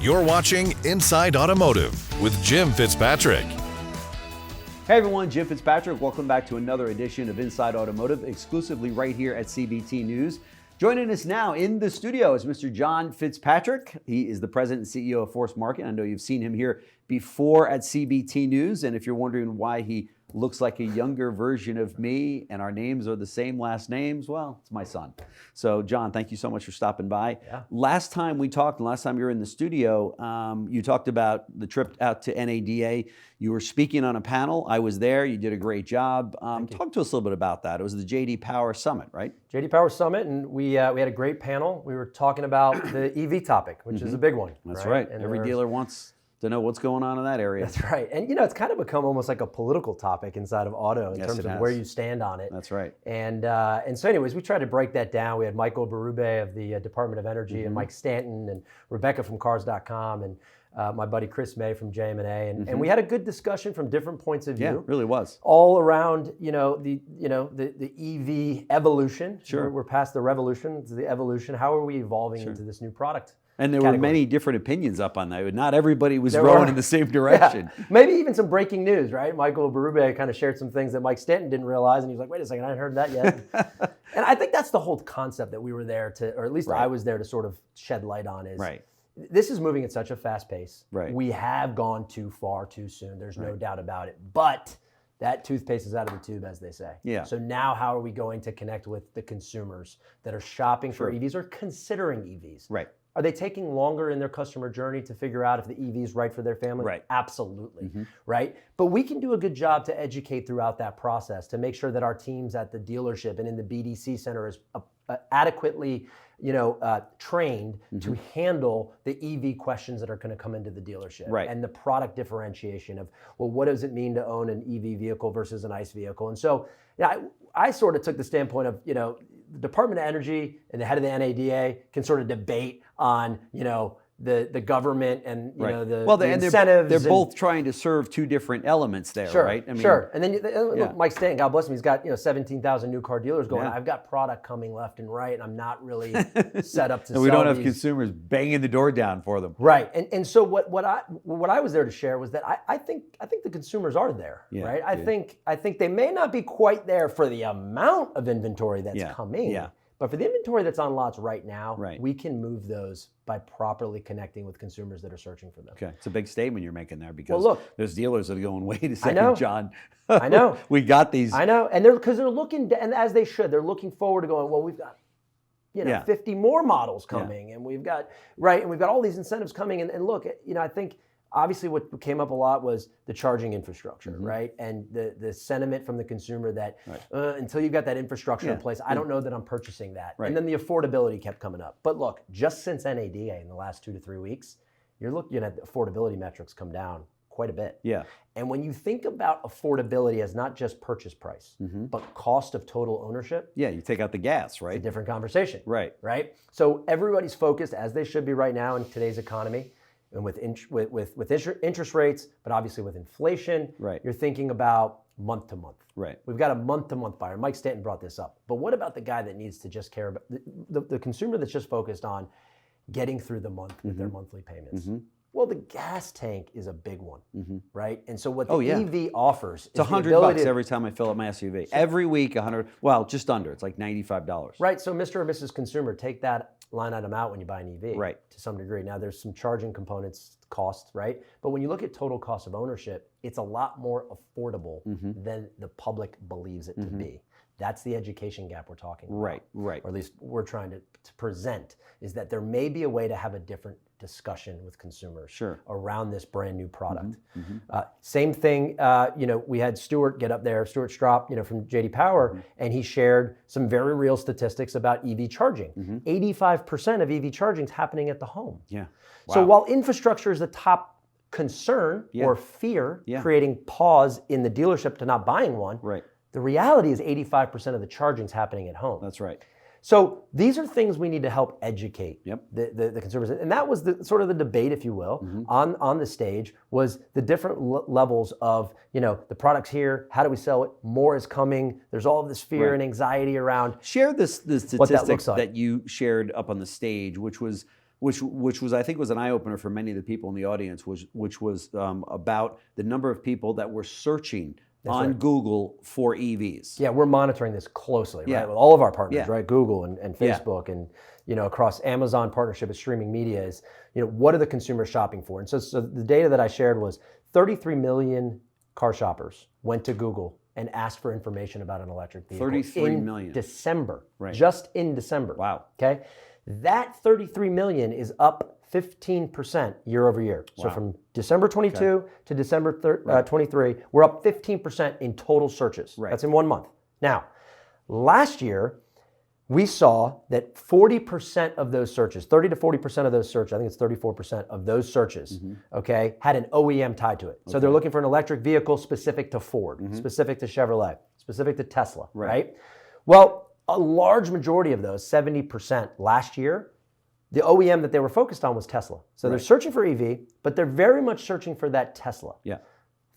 You're watching Inside Automotive with Jim Fitzpatrick. Hey everyone, Jim Fitzpatrick. Welcome back to another edition of Inside Automotive, exclusively right here at CBT News. Joining us now in the studio is Mr. John Fitzpatrick. He is the president and CEO of Force Marketing. I know you've seen him here before at CBT News, and if you're wondering why he looks like a younger version of me and our names are the same last names, well, it's my son. So John, thank you so much for stopping by. Yeah. Last time we talked, and last time you were in the studio, you talked about the trip out to NADA. You were speaking on a panel. I was there. You did a great job. Talk to us a little bit about that. It was the J.D. Power Summit, right? J.D. Power Summit, and we had a great panel. We were talking about the EV topic, which is a big one. That's right. And every dealer wants to know what's going on in that area. That's right. And it's kind of become almost like a political topic inside of auto in terms of where you stand on it. That's right. And so anyways, we tried to break that down. We had Michael Berube of the Department of Energy and Mike Stanton and Rebecca from Cars.com and my buddy Chris May from JM&A. And we had a good discussion from different points of view. Yeah, it really was. All around, the EV evolution. Sure. We're past the revolution, it's the evolution. How are we evolving into this new product? And there were many different opinions up on that. Not everybody was There rowing were. in the same direction. Yeah. Maybe even some breaking news, right? Michael Berube kind of shared some things that Mike Stanton didn't realize, and he was like, wait a second, I hadn't heard that yet. And I think that's the whole concept that we were there to, or at least I was there to sort of shed light on is, this is moving at such a fast pace. Right. We have gone too far too soon. There's no doubt about it. But that toothpaste is out of the tube, as they say. Yeah. So now how are we going to connect with the consumers that are shopping for EVs or considering EVs? Right. Are they taking longer in their customer journey to figure out if the EV is right for their family? Right. Absolutely. Right? But we can do a good job to educate throughout that process to make sure that our teams at the dealership and in the BDC center is adequately trained to handle the EV questions that are going to come into the dealership. Right. And the product differentiation of, well, what does it mean to own an EV vehicle versus an ICE vehicle? And so I sort of took the standpoint of, the Department of Energy and the head of the NADA can sort of debate on, the government and the incentives. They're both trying to serve two different elements there, right? I mean, And then look, Mike Stanton, God bless him, he's got 17,000 new car dealers going. I've got product coming left and right, and I'm not really set up to. And we don't have consumers banging the door down for them. Right, and so what I was there to share was that I think the consumers are there, right? I think they may not be quite there for the amount of inventory that's coming. Yeah. But for the inventory that's on lots right now, we can move those by properly connecting with consumers that are searching for them. Okay, it's a big statement you're making there because there's dealers that are going, wait a second, John. I know. We got these. I know, and they're looking, and as they should, they're looking forward to going, well, we've got 50 more models coming, and we've got all these incentives coming, and look, I think. Obviously, what came up a lot was the charging infrastructure, right? And the sentiment from the consumer that until you've got that infrastructure in place, I don't know that I'm purchasing that. Right. And then the affordability kept coming up. But look, just since NADA in the last 2 to 3 weeks, you're looking at the affordability metrics come down quite a bit. Yeah. And when you think about affordability as not just purchase price, but cost of total ownership. Yeah, you take out the gas, right? It's a different conversation. Right. Right? So everybody's focused, as they should be right now in today's economy, and with interest rates, but obviously with inflation, you're thinking about month to month. Right. We've got a month-to-month buyer. Mike Stanton brought this up. But what about the guy that needs to just care about the consumer that's just focused on getting through the month with their monthly payments? Well, the gas tank is a big one, right? And so what the EV offers it's $100 every time I fill up my SUV. Every week, $100. Well, just under. It's like $95. Right. So, Mr. or Mrs. Consumer, take that line item out when you buy an EV, to some degree. Now, there's some charging components, cost, right? But when you look at total cost of ownership, it's a lot more affordable than the public believes it to be. That's the education gap we're talking about. Right. Or at least we're trying to present, is that there may be a way to have a different discussion with consumers around this brand new product. Same thing, we had Stuart get up there, Stuart Strop, from J.D. Power, and he shared some very real statistics about EV charging. 85% of EV charging is happening at the home. Yeah. Wow. So while infrastructure is the top concern or fear, creating pause in the dealership to not buying one, the reality is 85% of the charging is happening at home. That's right. So these are things we need to help educate the consumers. And that was the sort of the debate, if you will, on the stage, was the different levels of, the product's here, how do we sell it? More is coming. There's all of this fear and anxiety around. Share the statistic that that you shared up on the stage, which was which was, I think, was an eye opener for many of the people in the audience, which was about the number of people that were searching on Google for EVs. Yeah, we're monitoring this closely, Yeah. right? With all of our partners, Yeah. right? Google and Facebook and, across Amazon partnership with streaming media is, what are the consumers shopping for? And so the data that I shared was 33 million car shoppers went to Google and asked for information about an electric vehicle. 33 million. December, Right. just in December. Wow. Okay. That 33 million is up 15% year over year. So Wow. from December 22 to December 23, we're up 15% in total searches. Right. That's in 1 month. Now, last year, we saw that 40% of those searches, 30 to 40% of those searches, I think it's 34% of those searches, okay, had an OEM tied to it. So they're looking for an electric vehicle specific to Ford, specific to Chevrolet, specific to Tesla, right? Well, a large majority of those, 70% last year, the OEM that they were focused on was Tesla. So they're searching for EV, but they're very much searching for that Tesla. Yeah.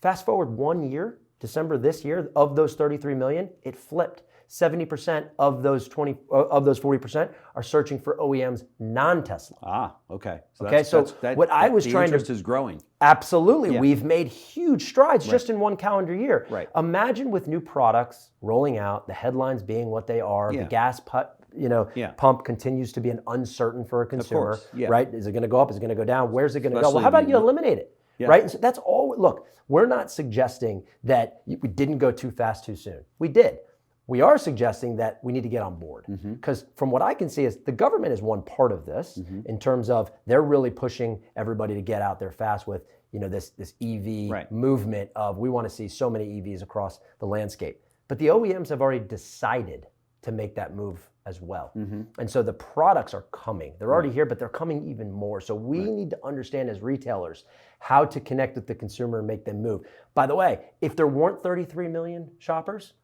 Fast forward 1 year, December this year, of those 33 million, it flipped. 70% of those 40% are searching for OEMs non-Tesla. Ah, okay. What I was trying to... The interest is growing. Absolutely. Yeah. We've made huge strides just in one calendar year. Right. Imagine with new products rolling out, the headlines being what they are, the gas pump continues to be an uncertain for a consumer, right? Is it going to go up? Is it going to go down? Where's it going to go? Well, how about you eliminate it, right? And so that's all. Look, we're not suggesting that we didn't go too fast too soon. We did. We are suggesting that we need to get on board because from what I can see is the government is one part of this in terms of they're really pushing everybody to get out there fast with this EV movement of we want to see so many EVs across the landscape. But the OEMs have already decided to make that move as well. And so the products are coming. They're already here, but they're coming even more. So we need to understand as retailers how to connect with the consumer and make them move. By the way, if there weren't 33 million shoppers,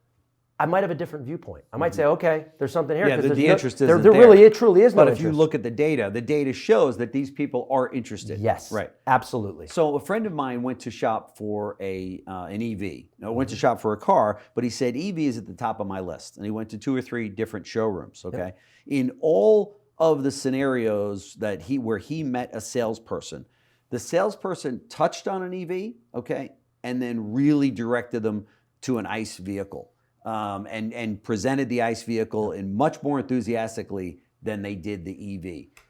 I might have a different viewpoint. I might say, okay, there's something here. Yeah, the interest isn't there. there. Really, it truly is no But interest. if you look at the data shows that these people are interested. Yes, right, absolutely. So a friend of mine went to shop for an EV. Went to shop for a car, but he said EV is at the top of my list, and he went to 2 or 3 different showrooms. Okay, in all of the scenarios where he met a salesperson, the salesperson touched on an EV, okay, and then really directed them to an ICE vehicle. And presented the ICE vehicle in much more enthusiastically than they did the EV.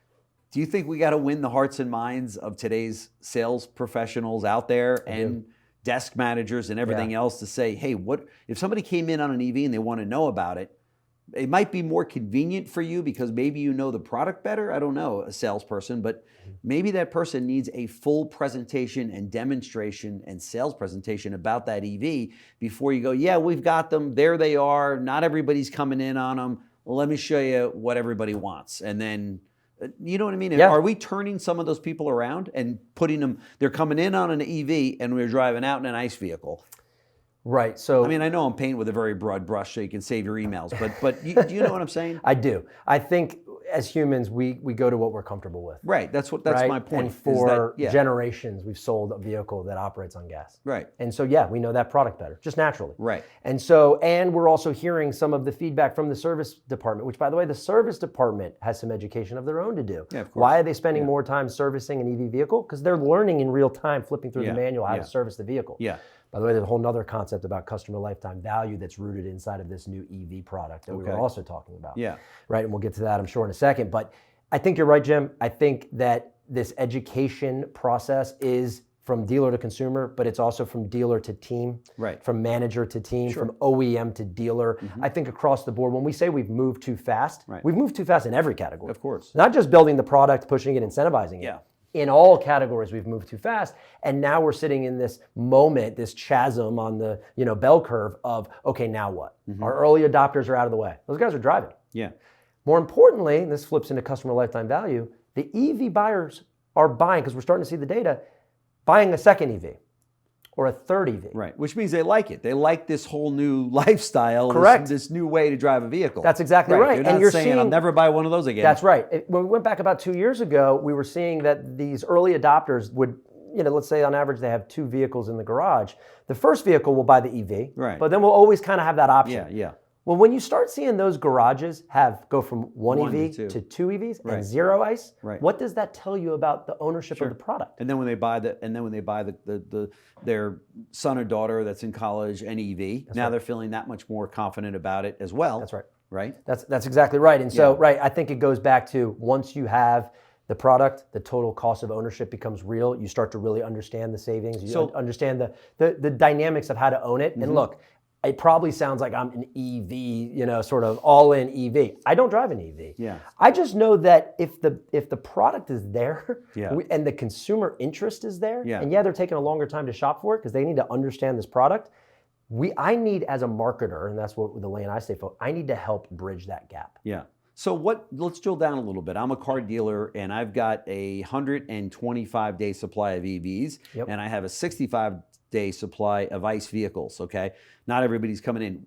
Do you think we got to win the hearts and minds of today's sales professionals out there and desk managers and everything else to say, hey, what if somebody came in on an EV and they want to know about it? It might be more convenient for you because maybe you know the product better. I don't know, a salesperson, but maybe that person needs a full presentation and demonstration and sales presentation about that EV before you go, yeah, we've got them. There they are. Not everybody's coming in on them. Well, let me show you what everybody wants. And then, you know what I mean? Yeah. Are we turning some of those people around and putting them, they're coming in on an EV and we're driving out in an ICE vehicle? Right. So I mean, I know I'm painting with a very broad brush so you can save your emails, but do you know what I'm saying? I do. I think as humans, we go to what we're comfortable with. Right. That's my point. And for generations, we've sold a vehicle that operates on gas. Right. And so, we know that product better, just naturally. Right. And so, and we're also hearing some of the feedback from the service department, which, by the way, the service department has some education of their own to do. Yeah, of course. Why are they spending more time servicing an EV vehicle? Because they're learning in real time, flipping through the manual, how to service the vehicle. Yeah. By the way, there's a whole nother concept about customer lifetime value that's rooted inside of this new EV product that we were also talking about. Yeah. Right, and we'll get to that, I'm sure, in a second. But I think you're right, Jim. I think that this education process is from dealer to consumer, but it's also from dealer to team, from manager to team, from OEM to dealer. I think across the board, when we say we've moved too fast, we've moved too fast in every category. Of course. Not just building the product, pushing it, incentivizing it. Yeah. In all categories, we've moved too fast. And now we're sitting in this moment, this chasm on the bell curve of, okay, now what? Our early adopters are out of the way. Those guys are driving. Yeah. More importantly, and this flips into customer lifetime value, the EV buyers are buying, because we're starting to see the data, buying a second EV or a third EV. Right, which means they like it. They like this whole new lifestyle, Correct. This new way to drive a vehicle. That's exactly right. You're not and you're saying, seeing, I'll never buy one of those again. That's right. When we went back about 2 years ago, we were seeing that these early adopters would, let's say on average they have 2 vehicles in the garage. The first vehicle will buy the EV, but then we'll always kind of have that option. Yeah. Well, when you start seeing those garages go from one EV to two EVs and zero ICE, what does that tell you about the ownership of the product? And then when they buy their son or daughter that's in college an EV, they're feeling that much more confident about it as well. That's right. Right? That's exactly right. And so, I think it goes back to once you have the product, the total cost of ownership becomes real. You start to really understand the savings. You understand the dynamics of how to own it. And look, it probably sounds like I'm an EV, sort of all in EV. I don't drive an EV. Yeah. I just know that if the product is there and the consumer interest is there, and they're taking a longer time to shop for it because they need to understand this product. I need, as a marketer, and that's what the lane I stay focused, I need to help bridge that gap. Yeah. So let's drill down a little bit. I'm a car dealer and I've got a 125-day supply of EVs and I have a 65-day supply of ICE vehicles, okay? Not everybody's coming in.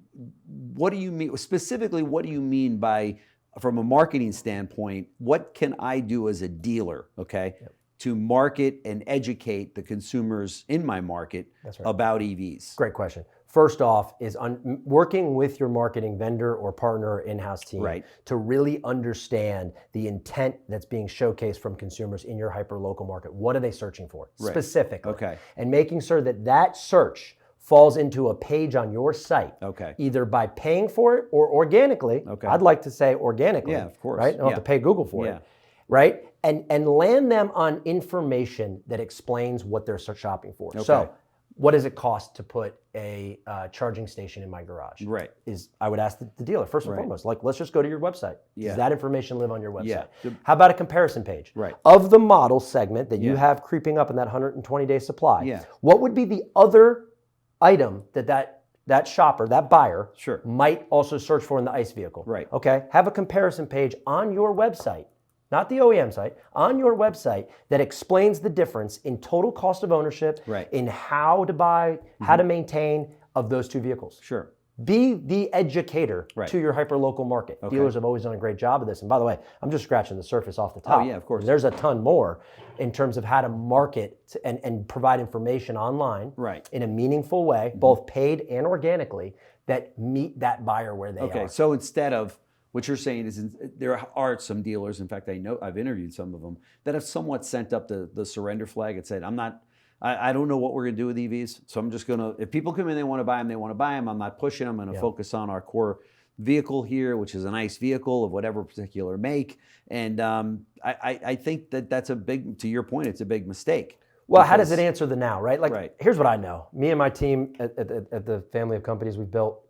What do you mean, specifically, what do you mean by, from a marketing standpoint, what can I do as a dealer, okay, to market and educate the consumers in my market about EVs? Great question. First off is working with your marketing vendor or partner or in-house team to really understand the intent that's being showcased from consumers in your hyper-local market. What are they searching for specifically? Okay. And making sure that search falls into a page on your site, either by paying for it or organically. I'd like to say organically. Yeah, of course. Right? You don't have to pay Google for it. Right? And land them on information that explains what they're shopping for. So, what does it cost to put a charging station in my garage? I would ask the dealer first and foremost, like, let's just go to your website. Does that information live on your website? How about a comparison page of the model segment that you have creeping up in that 120-day supply? What would be the other item that shopper, that buyer, might also search for in the ICE vehicle? Okay. Have a comparison page on your website, not the OEM site, on your website that explains the difference in total cost of ownership, in how to buy, how to maintain of those two vehicles. Be the educator to your hyper-local market. Dealers have always done a great job of this. And by the way, I'm just scratching the surface off the top. Oh, yeah, of course. There's a ton more in terms of how to market and provide information online in a meaningful way, both paid and organically, that meet that buyer where they are. Okay, so instead of, what you're saying is there are some dealers, in fact, I know I've interviewed some of them, that have somewhat sent up the surrender flag and said, I don't know what we're going to do with EVs, so I'm just going to, if people come in, they want to buy them, I'm not pushing them, I'm going to focus on our core vehicle here, which is a nice vehicle of whatever particular make. And I think that's a big, to your point, it's a big mistake. Well, how does it answer the now, right? Like, here's what I know. Me and my team at the family of companies we've built,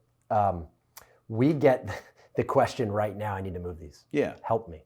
we get the question right now, I need to move these. Help me.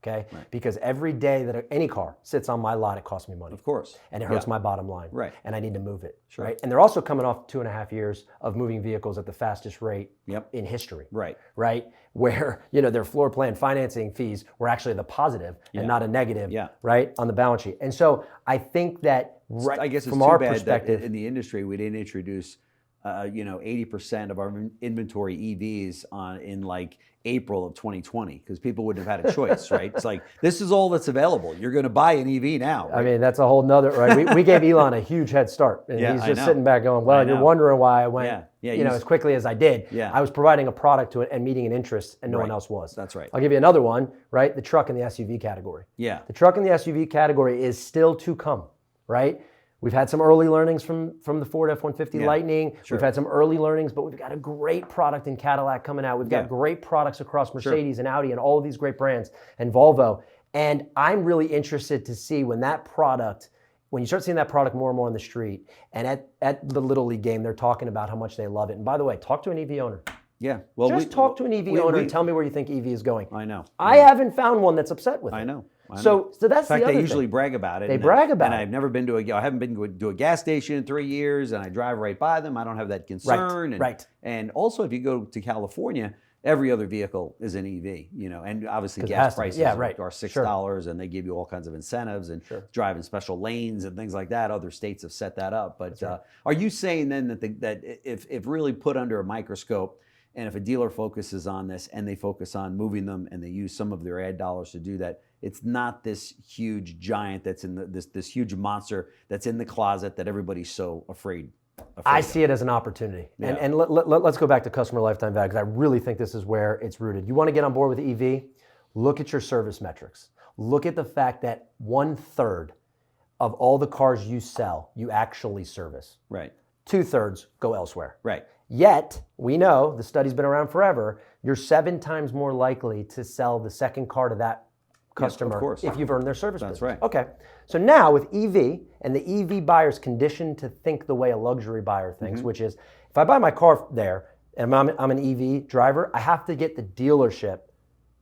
Okay? Because every day that any car sits on my lot, it costs me money. Of course. And it hurts my bottom line. And I need to move it. Right? And they're also coming off 2.5 years of moving vehicles at the fastest rate in history. Right? Where, their floor plan financing fees were actually the positive and not a negative, right, on the balance sheet. And so I think that I guess it's from too our bad perspective, that in the industry, we didn't introduce 80% of our inventory EVs in like April of 2020, because people wouldn't have had a choice, right? It's like, this is all that's available. You're going to buy an EV now. Right? I mean, that's a whole nother, right? We gave Elon a huge head start. And he's just sitting back going, well, you're wondering why I went, as quickly as I did. I was providing a product to it and meeting an interest, and no one else was. That's right. I'll give you another one, right? The truck and the SUV category. The truck and the SUV category is still to come, right? We've had some early learnings from the Ford F-150 Lightning. We've had some early learnings, but we've got a great product in Cadillac coming out. We've got great products across Mercedes and Audi and all of these great brands and Volvo. And I'm really interested to see when you start seeing that product more and more on the street, and at the Little League game, they're talking about how much they love it. And by the way, talk to an EV owner. Well, just talk to an EV owner and tell me where you think EV is going. I know. I haven't found one that's upset with it. I know. So that's the other thing. In fact, they usually brag about it. They brag about it. And I've never been I haven't been to a gas station in 3 years, and I drive right by them. I don't have that concern. And also, if you go to California, every other vehicle is an EV, and obviously gas prices are $6, and they give you all kinds of incentives and drive in special lanes and things like that. Other states have set that up. But are you saying then that if really put under a microscope, and if a dealer focuses on this and they focus on moving them and they use some of their ad dollars to do that, it's not this huge giant that's in this huge monster that's in the closet that everybody's so afraid I see it as an opportunity. Yeah. And let's go back to customer lifetime value, because I really think this is where it's rooted. You want to get on board with EV? Look at your service metrics. Look at the fact that 1/3 of all the cars you sell, you actually service. Right. 2/3 go elsewhere. Right. Yet, we know, the study's been around forever, you're 7 times more likely to sell the second car to that customer if you've earned their service business. That's right. Okay. So now with EV, and the EV buyer's conditioned to think the way a luxury buyer thinks, which is, if I buy my car there, and I'm an EV driver, I have to get the dealership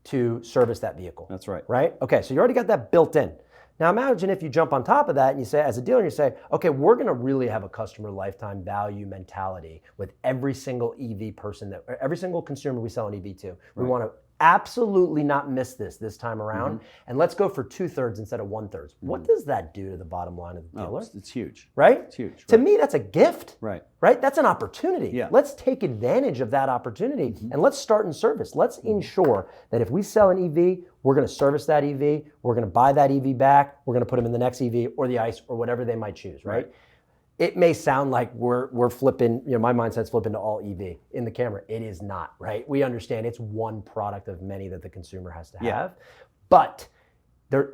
to service that vehicle. That's right. Right? Okay, so you already got that built in. Now imagine if you jump on top of that and you say, as a dealer, you say, okay, we're gonna really have a customer lifetime value mentality with every single EV person, every single consumer we sell an EV to. We wanna absolutely not miss this time around, and let's go for 2/3 instead of 1/3. What does that do to the bottom line of the dealer? It's huge. Right? It's huge. To me, that's a gift. Right. Right? That's an opportunity. Yeah. Let's take advantage of that opportunity and let's start in service. Let's ensure that if we sell an EV, we're going to service that EV, we're going to buy that EV back, we're going to put them in the next EV or the ICE or whatever they might choose, right? It may sound like we're flipping, my mindset's flipping to all EV in the camera. It is not, right? We understand it's one product of many that the consumer has to have, but the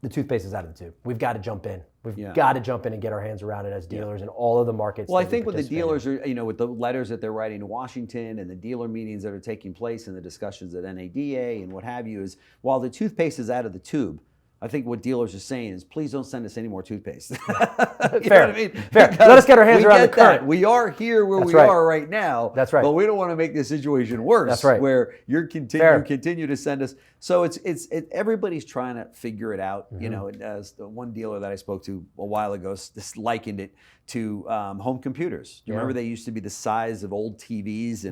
toothpaste is out of the tube. We've got to jump in. We've got to jump in and get our hands around it as dealers in all of the markets. Well, I think with the dealers, with the letters that they're writing to Washington and the dealer meetings that are taking place and the discussions at NADA and what have you, is while the toothpaste is out of the tube, I think what dealers are saying is, please don't send us any more toothpaste. Fair. Fair. Let us get our hands around the current. We are here where we are right now. That's right. But we don't want to make the situation worse. That's right. Where you continue to send us. So it's everybody's trying to figure it out. As the one dealer that I spoke to a while ago just likened it to home computers. You remember they used to be the size of old TVs,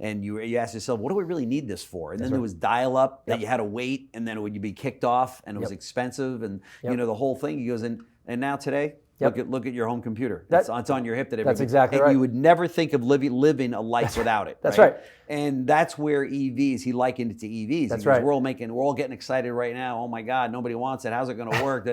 and you ask yourself, what do we really need this for? And then there was dial-up that you had to wait, and then it would be kicked off, and it was expensive, and the whole thing. He goes, and now today, look at your home computer. It's on your hip. That's exactly right. You would never think of living a life without it. That's right. And that's where EVs, he likened it to EVs. That's right. We're all getting excited right now. Oh my God, nobody wants it. How's it going to work?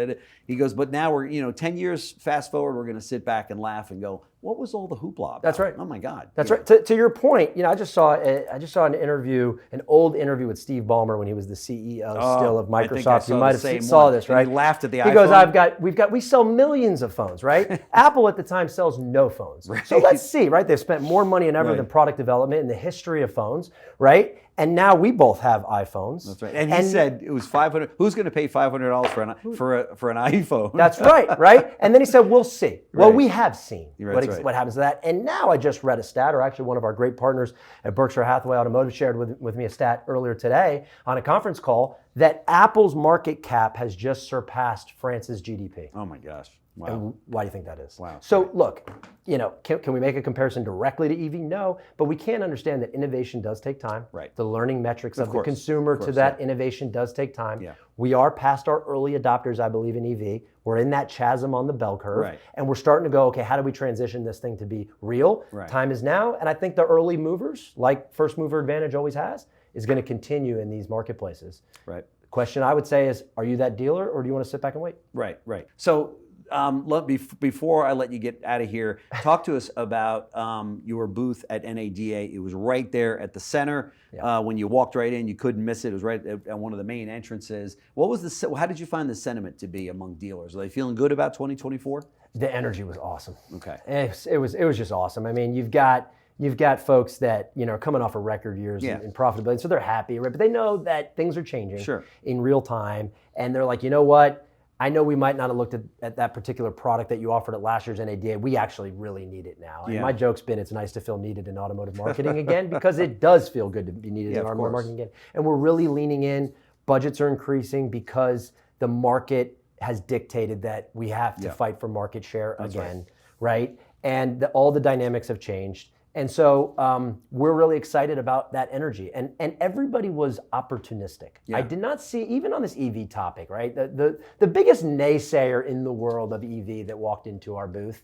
He goes, but now we're, 10 years fast forward, we're going to sit back and laugh and go, what was all the hoopla about? That's right. Oh my God. That's right. To your point, I just saw an old interview with Steve Ballmer when he was the CEO still of Microsoft. You might have saw this, right? And he laughed at the iPhone. He goes, we sell millions of phones, right? Apple at the time sells no phones. Right. So let's see, right? They've spent more money than ever than product development in the history of phones, right? And now we both have iPhones. That's right. And he said it was $500. Who's going to pay $500 for an iPhone? That's right? And then he said, we'll see. Well, we have seen what happens to that. And now I just read a stat, or actually one of our great partners at Berkshire Hathaway Automotive shared with me a stat earlier today on a conference call that Apple's market cap has just surpassed France's GDP. Oh my gosh. Wow. And why do you think that is? Wow. So look, can we make a comparison directly to EV? No, but we can understand that innovation does take time. Right. The learning metrics of the consumer to that innovation does take time. Yeah. We are past our early adopters, I believe, in EV. We're in that chasm on the bell curve. Right. And we're starting to go, okay, how do we transition this thing to be real? Right. Time is now. And I think the early movers, like first mover advantage always has, is going to continue in these marketplaces. Right. The question I would say is, are you that dealer, or do you want to sit back and wait? Right. So before I let you get out of here, talk to us about your booth at NADA. It was right there at the center. When you walked right in, you couldn't miss it. It was right at one of the main entrances. How did you find the sentiment to be among dealers? Are they feeling good about 2024? The energy was awesome. Okay. It was just awesome. I mean, you've got folks that are coming off of record years in profitability, so they're happy, right? But they know that things are changing in real time, and they're like, you know what? I know we might not have looked at that particular product that you offered at last year's NADA. We actually really need it now. And my joke's been, it's nice to feel needed in automotive marketing again, because it does feel good to be needed in automotive marketing again. And we're really leaning in. Budgets are increasing because the market has dictated that we have to fight for market share again, right? And all the dynamics have changed. And so we're really excited about that energy. And everybody was opportunistic. I did not see, even on this EV topic, right? The biggest naysayer in the world of EV that walked into our booth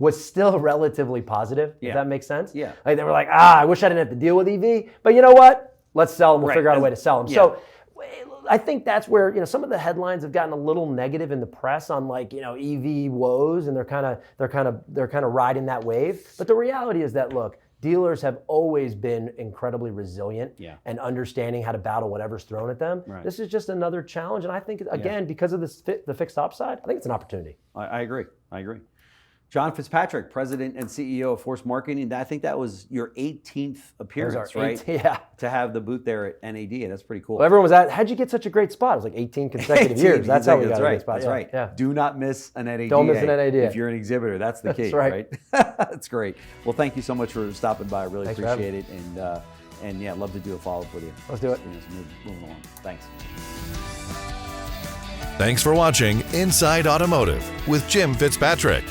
was still relatively positive, if that makes sense. Yeah. Like they were like, I wish I didn't have to deal with EV, but you know what? Let's sell them. We'll figure out a way to sell them. So I think that's where some of the headlines have gotten a little negative in the press on EV woes, and they're kind of riding that wave. But the reality is that, look, dealers have always been incredibly resilient and understanding how to battle whatever's thrown at them. Right. This is just another challenge, and I think again because of the fixed ops side, I think it's an opportunity. I agree. John Fitzpatrick, President and CEO of Force Marketing. I think that was your 18th appearance, right? Yeah. To have the booth there at NAD. That's pretty cool. Well, everyone was how'd you get such a great spot? It was like 18 consecutive years. That's how we got a great spot. That's right. Yeah. Do not miss an NAD. Don't miss an NAD. If you're an exhibitor, that's the key, right? That's great. Well, thank you so much for stopping by. I really appreciate it. And yeah, love to do a follow-up with you. Let's do it. Moving along. Thanks. Thanks for watching Inside Automotive with Jim Fitzpatrick.